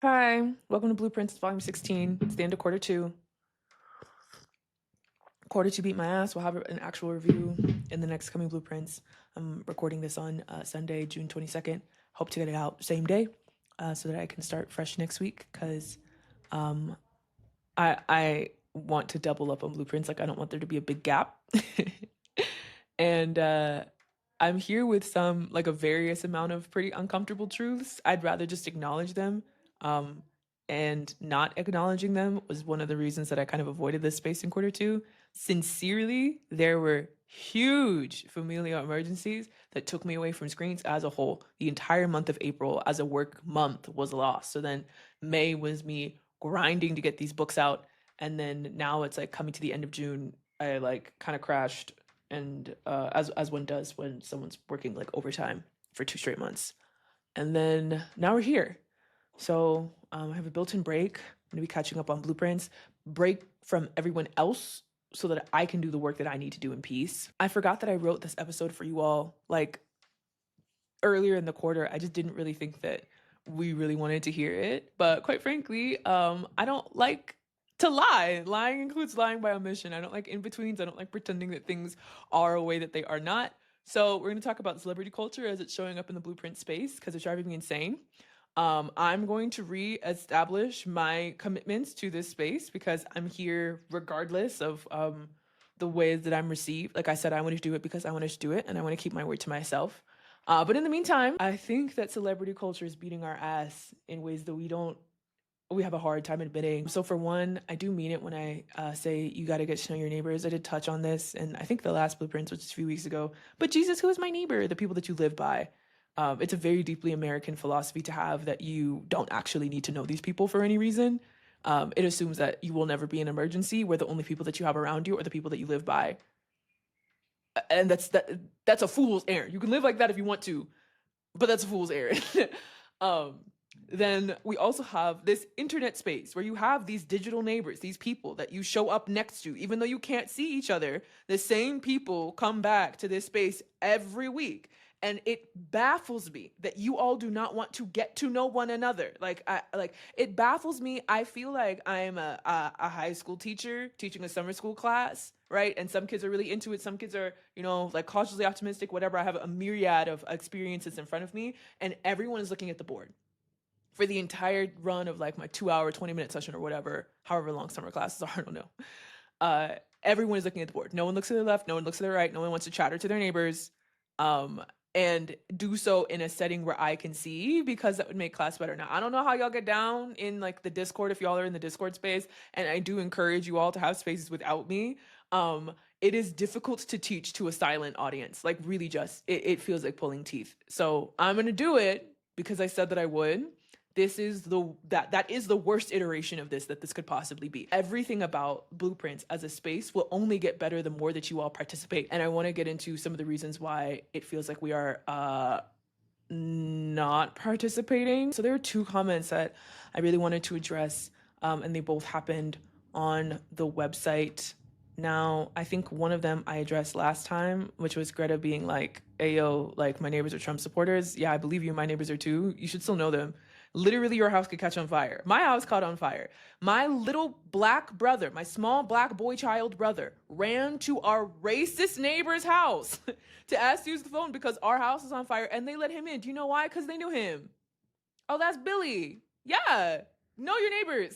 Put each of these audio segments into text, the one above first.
Hi, welcome to Blueprints Volume 16. It's the end of quarter two. Quarter two beat my ass. We'll have an actual review in the next coming Blueprints. I'm recording this on Sunday, June 22nd. Hope to get it out same day so that I can start fresh next week because I want to double up on Blueprints. Like, I don't want there to be a big gap. And I'm here with some, like, a various amount of pretty uncomfortable truths. I'd rather just acknowledge them. Um, and not acknowledging them was one of the reasons that I kind of avoided this space in quarter two. Sincerely, there were huge familial emergencies that took me away from screens as a whole. The entire month of April as a work month was lost. So then May was me grinding to get these books out. And then now it's like coming to the end of June, I like kind of crashed and as one does when someone's working like overtime for 2 straight months. And then now we're here. So I have a built-in break. I'm gonna be catching up on blueprints, break from everyone else so that I can do the work that I need to do in peace. I forgot that I wrote this episode for you all like earlier in the quarter. I just didn't really think that we really wanted to hear it. But quite frankly, I don't like to lie. Lying includes lying by omission. I don't like in-betweens. I don't like pretending that things are a way that they are not. So we're going to talk about celebrity culture as it's showing up in the blueprint space because it's driving me insane. I'm going to re-establish my commitments to this space because I'm here regardless of the ways that I'm received. Like I said, I want to do it because I want to do it and I want to keep my word to myself. But in the meantime, I think that celebrity culture is beating our ass in ways that we have a hard time admitting. So for one, I do mean it when I say you got to get to know your neighbors. I did touch on this, and I think the last blueprints, which was a few weeks ago. But Jesus, who is my neighbor? The people that you live by. It's a very deeply American philosophy to have that you don't actually need to know these people for any reason. It assumes that you will never be in an emergency where the only people that you have around you are the people that you live by. And that's a fool's errand. You can live like that if you want to, but that's a fool's errand. um, then we also have this internet space where you have these digital neighbors, these people that you show up next to, even though you can't see each other. The same people come back to this space every week. And it baffles me that you all do not want to get to know one another. It baffles me. I feel like I'm a high school teacher teaching a summer school class, right? And some kids are really into it. Some kids are, like cautiously optimistic, whatever. I have a myriad of experiences in front of me, and everyone is looking at the board for the entire run of like my 2 hour, 20-minute session or whatever, however long summer classes are, I don't know. Everyone is looking at the board. No one looks to their left. No one looks to their right. No one wants to chatter to their neighbors. And do so in a setting where I can see because that would make class better. Now, I don't know how y'all get down in like the Discord if y'all are in the Discord space, and I do encourage you all to have spaces without me. It is difficult to teach to a silent audience. Like really just, it feels like pulling teeth. So I'm gonna do it because I said that I would. This is that is the worst iteration of this that this could possibly be. Everything about blueprints as a space will only get better the more that you all participate. And I want to get into some of the reasons why it feels like we are not participating. So there are two comments that I really wanted to address, and they both happened on the website. Now, I think one of them I addressed last time, which was Greta being like, hey, yo, like my neighbors are Trump supporters. Yeah, I believe you. My neighbors are too. You should still know them. Literally, your house could catch on fire. My house caught on fire. My little black brother, my small black boy child brother, ran to our racist neighbor's house to ask to use the phone because our house is on fire, and they let him in. Do you know why? Because they knew him. Oh, that's Billy. Yeah. Know your neighbors.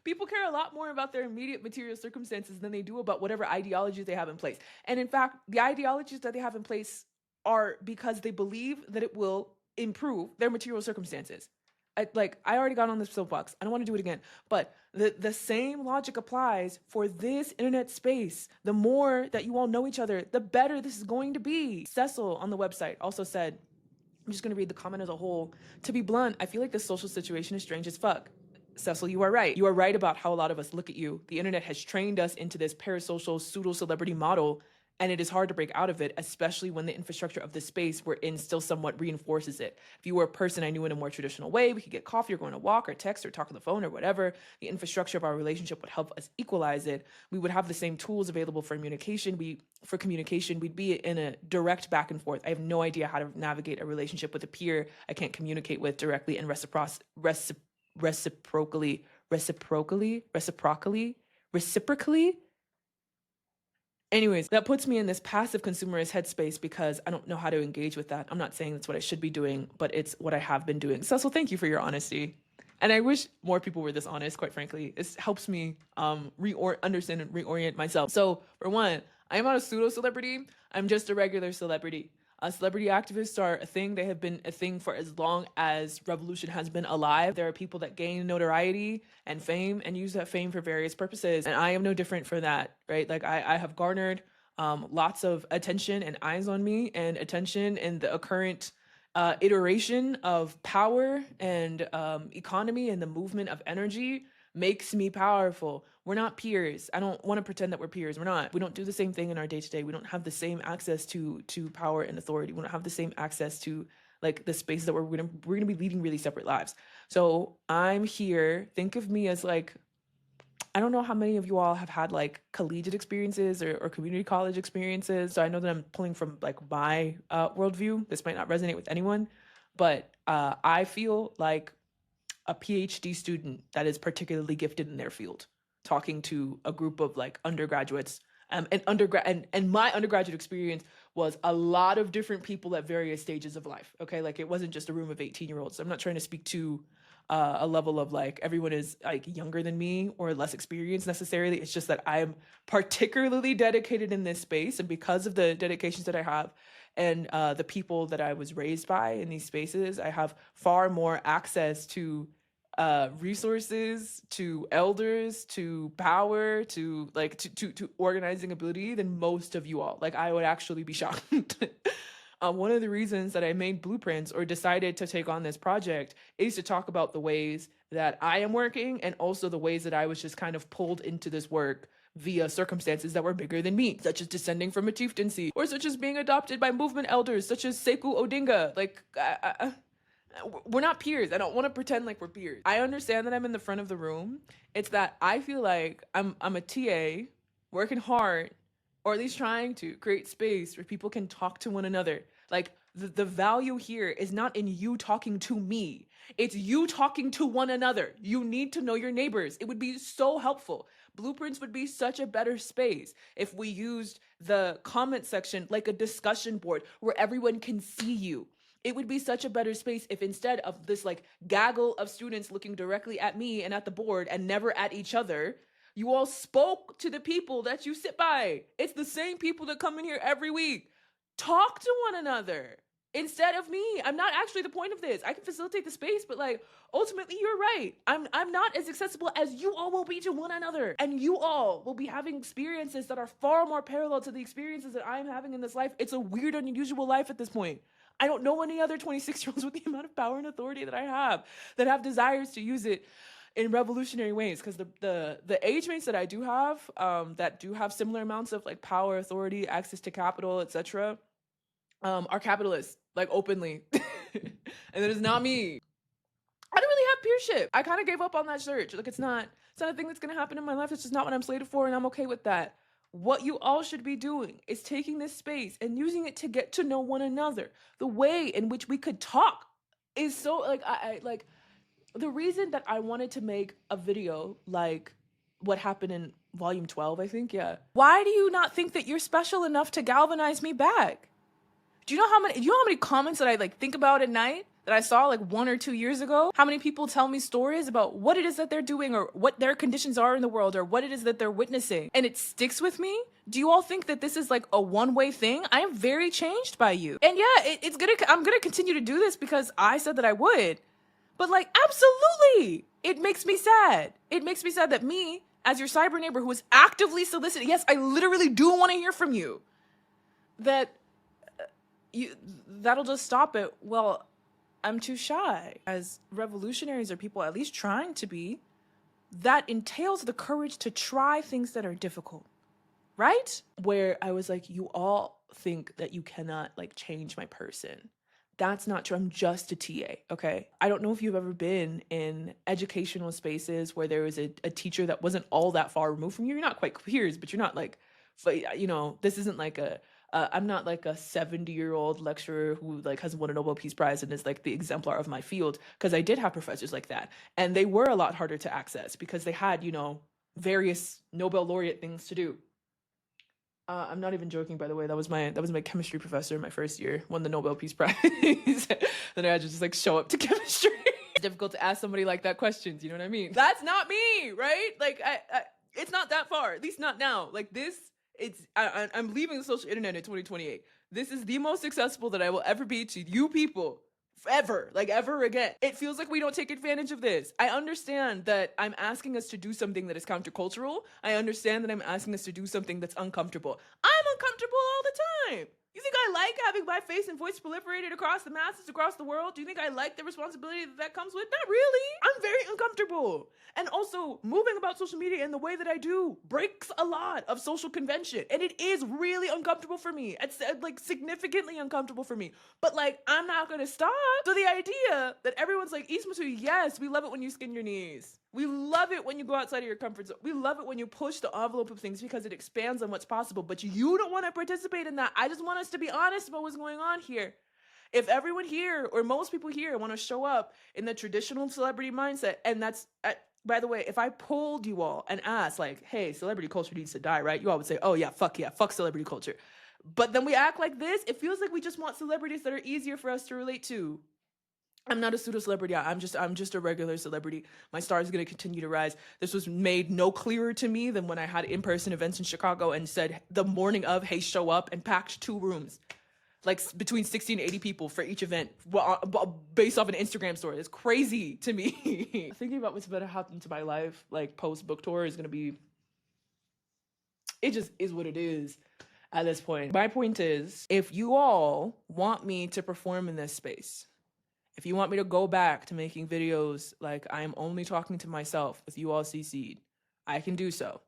People care a lot more about their immediate material circumstances than they do about whatever ideologies they have in place. And in fact, the ideologies that they have in place are because they believe that it will improve their material circumstances. I already got on this soapbox. I don't want to do it again. But the same logic applies for this internet space. The more that you all know each other, the better this is going to be. Cecil on the website also said, I'm just going to read the comment as a whole. To be blunt, I feel like this social situation is strange as fuck. Cecil, you are right. You are right about how a lot of us look at you. The internet has trained us into this parasocial pseudo-celebrity model, and it is hard to break out of it, especially when the infrastructure of the space we're in still somewhat reinforces it. If you were a person I knew in a more traditional way, we could get coffee or go on a walk or text or talk on the phone or whatever. The infrastructure of our relationship would help us equalize it. We would have the same tools available for communication. We'd be in a direct back and forth. I have no idea how to navigate a relationship with a peer I can't communicate with directly and reciprocally. Anyways, that puts me in this passive consumerist headspace because I don't know how to engage with that. I'm not saying that's what I should be doing, but it's what I have been doing. So thank you for your honesty. And I wish more people were this honest, quite frankly. It helps me understand and reorient myself. So for one, I am not a pseudo celebrity. I'm just a regular celebrity. Celebrity activists are a thing. They have been a thing for as long as revolution has been alive. There are people that gain notoriety and fame and use that fame for various purposes. And I am no different for that, right? Like I have garnered lots of attention and eyes on me and attention in the current iteration of power and economy and the movement of energy makes me powerful. We're not peers. I don't want to pretend that we're peers. We're not. We don't do the same thing in our day-to-day. We don't have the same access to power and authority. We don't have the same access to like the spaces that we're gonna be leading really separate lives. So I'm here. Think of me as like, I don't know how many of you all have had like collegiate experiences or community college experiences. So I know that I'm pulling from like my worldview. This might not resonate with anyone, but I feel like a PhD student that is particularly gifted in their field, talking to a group of like undergraduates. And my undergraduate experience was a lot of different people at various stages of life. Okay, like it wasn't just a room of 18-year-olds. I'm not trying to speak to a level of like everyone is like younger than me or less experienced necessarily. It's just that I'm particularly dedicated in this space, and because of the dedications that I have and the people that I was raised by in these spaces, I have far more access to resources, to elders, to power, to like to organizing ability than most of you all. Like I would actually be shocked. One of the reasons that I made blueprints or decided to take on this project is to talk about the ways that I am working and also the ways that I was just kind of pulled into this work via circumstances that were bigger than me, such as descending from a chieftaincy, or such as being adopted by movement elders, such as Sekou Odinga. Like, we're not peers. I don't want to pretend like we're peers. I understand that I'm in the front of the room. It's that I feel like I'm a TA working hard, or at least trying to create space where people can talk to one another. Like the value here is not in you talking to me. It's you talking to one another. You need to know your neighbors. It would be so helpful. Blueprints would be such a better space if we used the comment section like a discussion board where everyone can see you. It would be such a better space if instead of this like gaggle of students looking directly at me and at the board and never at each other, you all spoke to the people that you sit by. It's the same people that come in here every week. Talk to one another instead of me. I'm not actually the point of this. I can facilitate the space, but like ultimately you're right. I'm not as accessible as you all will be to one another. And you all will be having experiences that are far more parallel to the experiences that I'm having in this life. It's a weird and unusual life at this point. I don't know any other 26-year-olds with the amount of power and authority that I have that have desires to use it in revolutionary ways, because the age mates that I do have that do have similar amounts of like power, authority, access to capital, etc., are capitalists, like openly. And it is not me. I don't really have peership. I kind of gave up on that search. Like it's not a thing that's gonna happen in my life. It's just not what I'm slated for, and I'm okay with that. What you all should be doing is taking this space and using it to get to know one another. The way in which we could talk is so like I like the reason that I wanted to make a video like what happened in volume 12, I think, yeah. Why do you not think that you're special enough to galvanize me back? Do you know how many comments that I like think about at night that I saw like 1 or 2 years ago? How many people tell me stories about what it is that they're doing or what their conditions are in the world or what it is that they're witnessing, and it sticks with me? Do you all think that this is like a one-way thing? I am very changed by you. And yeah, I'm gonna continue to do this because I said that I would. But like, absolutely, it makes me sad. It makes me sad that me, as your cyber neighbor who is actively soliciting, yes, I literally do want to hear from you, that that'll just stop it. Well, I'm too shy. As revolutionaries or people at least trying to be, that entails the courage to try things that are difficult, right? Where I was like, you all think that you cannot like change my person. That's not true. I'm just a TA, okay? I don't know if you've ever been in educational spaces where there was a teacher that wasn't all that far removed from you. You're not quite peers, but you're not like, you know, this isn't like a I'm not like a 70-year-old lecturer who like has won a Nobel Peace Prize and is like the exemplar of my field, because I did have professors like that, and they were a lot harder to access because they had, you know, various Nobel laureate things to do. I'm not even joking, by the way. That was my chemistry professor in my first year, won the Nobel Peace Prize. Then I had to just like show up to chemistry. It's difficult to ask somebody like that questions. You know what I mean? That's not me, right? Like it's not that far. At least not now. Like this, I'm leaving the social internet in 2028. This is the most accessible that I will ever be to you people. Ever, like ever again. It feels like we don't take advantage of this. I understand that I'm asking us to do something that is countercultural. I understand that I'm asking us to do something that's uncomfortable. I'm uncomfortable all the time. You think I like having my face and voice proliferated across the masses, across the world? Do you think I like the responsibility that comes with? Not really. I'm very uncomfortable. And also, moving about social media in the way that I do breaks a lot of social convention. And it is really uncomfortable for me. It's like significantly uncomfortable for me. But like, I'm not gonna stop. So the idea that everyone's like, Ismatu, yes, we love it when you skin your knees. We love it when you go outside of your comfort zone. We love it when you push the envelope of things because it expands on what's possible. But you don't want to participate in that. I just want us to be honest about what's going on here. If everyone here, or most people here, want to show up in the traditional celebrity mindset, and that's, by the way, if I polled you all and asked, like, hey, celebrity culture needs to die, right? You all would say, oh yeah, fuck celebrity culture. But then we act like this. It feels like we just want celebrities that are easier for us to relate to. I'm not a pseudo celebrity. I'm just a regular celebrity. My star is going to continue to rise. This was made no clearer to me than when I had in-person events in Chicago and said the morning of, hey, show up, and packed 2 rooms, like between 60 and 80 people for each event, based off an Instagram story. It's crazy to me. Thinking about what's about to happen to my life, like post book tour, is going to be, it just is what it is at this point. My point is, if you all want me to perform in this space, if you want me to go back to making videos like I'm only talking to myself with you all CC'd, I can do so.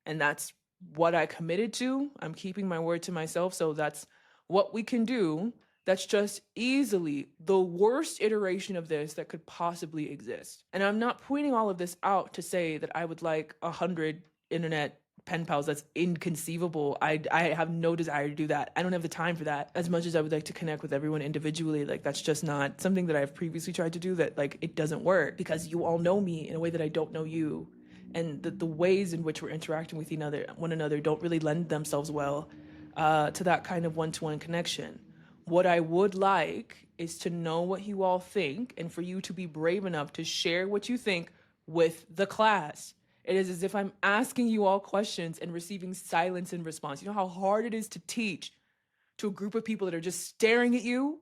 And that's what I committed to. I'm keeping my word to myself. So that's what we can do. That's just easily the worst iteration of this that could possibly exist. And I'm not pointing all of this out to say that I would like 100 internet pen pals. That's inconceivable. I have no desire to do that. I don't have the time for that. As much as I would like to connect with everyone individually, like that's just not something that I've previously tried to do, that like it doesn't work because you all know me in a way that I don't know you. And the ways in which we're interacting with one another don't really lend themselves well to that kind of one-to-one connection. What I would like is to know what you all think, and for you to be brave enough to share what you think with the class. It is as if I'm asking you all questions and receiving silence in response. You know how hard it is to teach to a group of people that are just staring at you?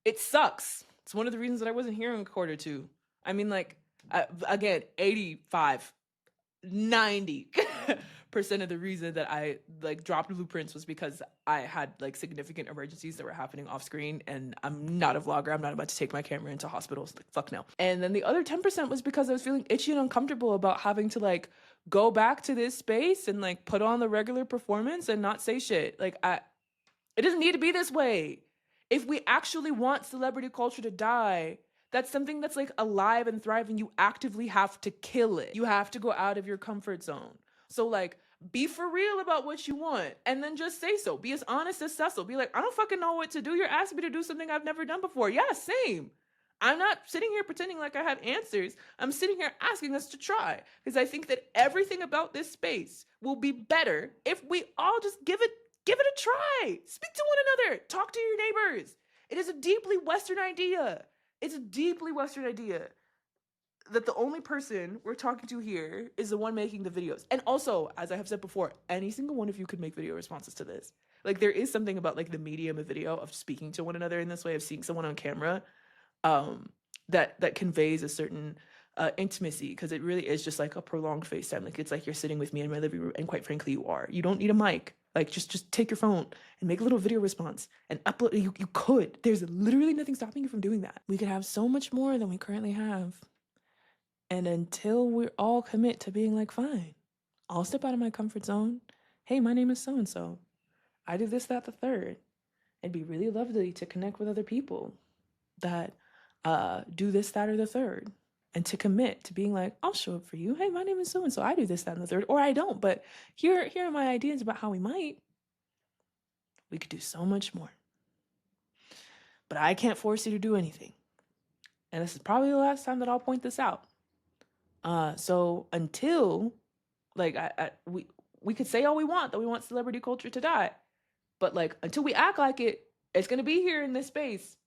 It sucks. It's one of the reasons that I wasn't here in quarter 2. I mean, like, again, 85, 90% of the reason that I like dropped blueprints was because I had like significant emergencies that were happening off screen, and I'm not a vlogger. I'm not about to take my camera into hospitals. Like, fuck no. And then the other 10% was because I was feeling itchy and uncomfortable about having to like go back to this space and like put on the regular performance and not say shit. Like it doesn't need to be this way. If we actually want celebrity culture to die, that's something that's like alive and thriving. You actively have to kill it. You have to go out of your comfort zone. So like, be for real about what you want, and then just say so. Be as honest as Cecil. Be like, I don't fucking know what to do. You're asking me to do something I've never done before. Yeah, same. I'm not sitting here pretending like I have answers. I'm sitting here asking us to try, because I think that everything about this space will be better if we all just give it a try. Speak to one another. Talk to your neighbors. It is a deeply Western idea. It's a deeply Western idea that the only person we're talking to here is the one making the videos. And also, as I have said before, any single one of you could make video responses to this. Like, there is something about like the medium of video, of speaking to one another in this way, of seeing someone on camera, that conveys a certain intimacy, because it really is just like a prolonged FaceTime. Like, it's like you're sitting with me in my living room, and quite frankly, you are. You don't need a mic. Like, just take your phone and make a little video response and upload. You could. There's literally nothing stopping you from doing that. We could have so much more than we currently have. And until we all commit to being like, fine, I'll step out of my comfort zone. Hey, my name is so-and-so. I do this, that, the third. It'd be really lovely to connect with other people that do this, that, or the third. And to commit to being like, I'll show up for you. Hey, my name is so-and-so. I do this, that, and the third. Or I don't, but here are my ideas about how we might. We could do so much more. But I can't force you to do anything. And this is probably the last time that I'll point this out. So until, like, we could say all we want, that we want celebrity culture to die. But, like, until we act like it's going to be here in this space.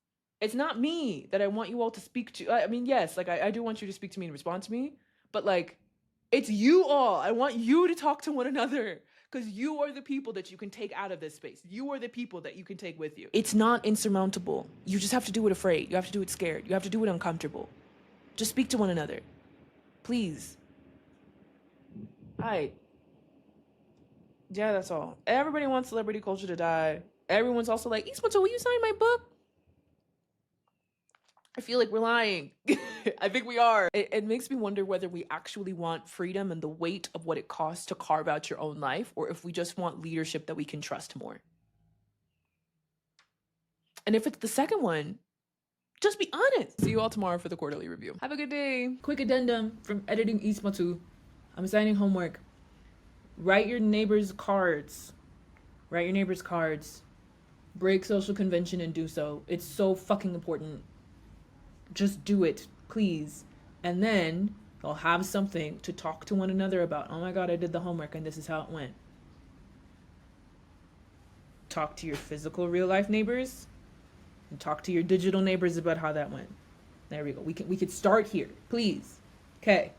It's not me that I want you all to speak to. I mean, yes, like, I do want you to speak to me and respond to me. But, like, it's you all. I want you to talk to one another. Because you are the people that you can take out of this space. You are the people that you can take with you. It's not insurmountable. You just have to do it afraid. You have to do it scared. You have to do it uncomfortable. Just speak to one another. Please. All right. Yeah, that's all. Everybody wants celebrity culture to die. Everyone's also like, Ismato, will you sign my book? I feel like we're lying. I think we are. It makes me wonder whether we actually want freedom and the weight of what it costs to carve out your own life, or if we just want leadership that we can trust more. And if it's the second one, just be honest. See you all tomorrow for the quarterly review. Have a good day. Quick addendum from editing Ismatu. I'm assigning homework. Write your neighbor's cards. Write your neighbor's cards. Break social convention and do so. It's so fucking important. Just do it, please. And then you'll have something to talk to one another about. Oh my God, I did the homework and this is how it went. Talk to your physical real life neighbors and talk to your digital neighbors about how that went. There we go. We could start here, please. Okay.